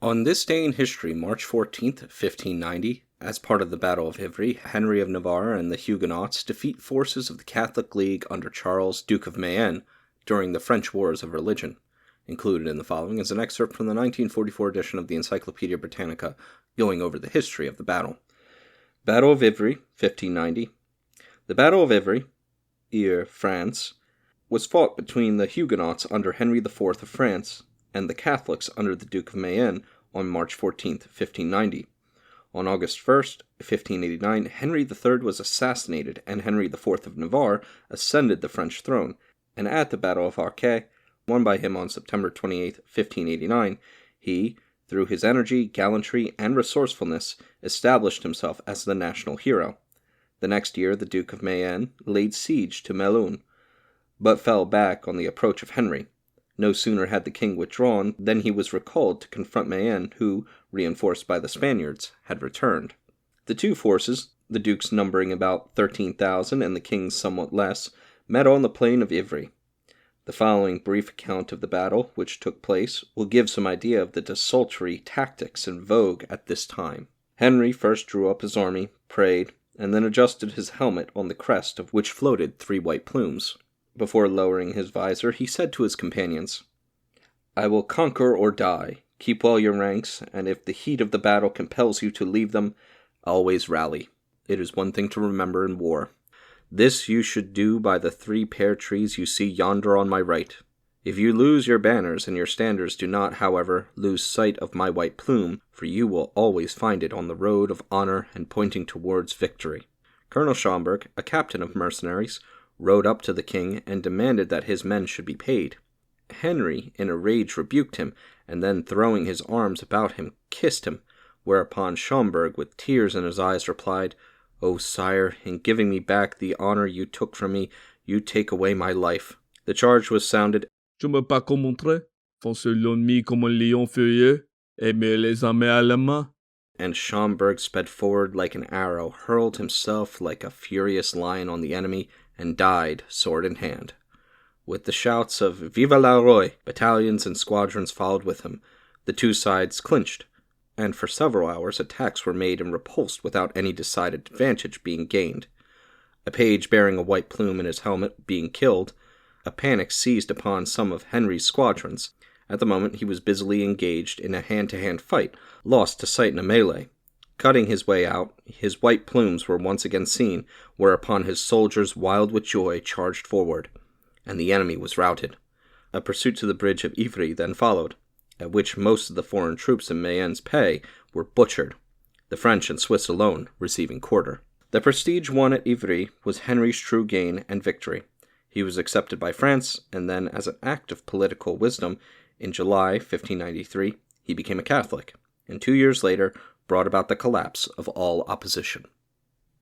On this day in history, March 14th, 1590, as part of the Battle of Ivry, Henry of Navarre and the Huguenots defeat forces of the Catholic League under Charles, Duke of Mayenne, during the French Wars of Religion. Included in the following is an excerpt from the 1944 edition of the Encyclopedia Britannica, going over the history of the battle. Battle of Ivry, 1590. The Battle of Ivry, France, was fought between the Huguenots under Henry IV of France and the Catholics under the Duke of Mayenne on March 14, 1590. On August 1, 1589, Henry III was assassinated and Henry IV of Navarre ascended the French throne, and at the Battle of Ivry, won by him on September 28, 1589, he, through his energy, gallantry, and resourcefulness, established himself as the national hero. The next year, the Duke of Mayenne laid siege to Melun, but fell back on the approach of Henry. No sooner had the king withdrawn than he was recalled to confront Mayenne, who, reinforced by the Spaniards, had returned. The two forces, the duke's numbering about 13,000 and the king's somewhat less, met on the plain of Ivry. The following brief account of the battle, which took place, will give some idea of the desultory tactics in vogue at this time. Henry first drew up his army, prayed, and then adjusted his helmet, on the crest of which floated 3 white plumes. Before lowering his visor, he said to his companions, "I will conquer or die. Keep well your ranks, and if the heat of the battle compels you to leave them, always rally. It is one thing to remember in war. This you should do by the 3 pear trees you see yonder on my right. If you lose your banners and your standards, do not, however, lose sight of my white plume, for you will always find it on the road of honor and pointing towards victory." Colonel Schomberg, a captain of mercenaries, rode up to the king and demanded that his men should be paid. Henry, in a rage, rebuked him, and then throwing his arms about him, kissed him, whereupon Schomberg, with tears in his eyes, replied, "O sire, in giving me back the honor you took from me, you take away my life." The charge was sounded. Je me bats comme un trait, fonce l'ennemi comme un lion furieux, et met les armées à la main. And Schomberg sped forward like an arrow, hurled himself like a furious lion on the enemy, and died, sword in hand. With the shouts of "Vive la Roi!" battalions and squadrons followed with him. The two sides clinched, and for several hours attacks were made and repulsed without any decided advantage being gained. A page bearing a white plume in his helmet being killed, a panic seized upon some of Henry's squadrons. At the moment he was busily engaged in a hand-to-hand fight, lost to sight in a melee. Cutting his way out, his white plumes were once again seen, whereupon his soldiers, wild with joy, charged forward, and the enemy was routed. A pursuit to the bridge of Ivry then followed, at which most of the foreign troops in Mayenne's pay were butchered, the French and Swiss alone receiving quarter. The prestige won at Ivry was Henry's true gain and victory. He was accepted by France, and then, as an act of political wisdom, in July 1593, he became a Catholic, and 2 years later brought about the collapse of all opposition.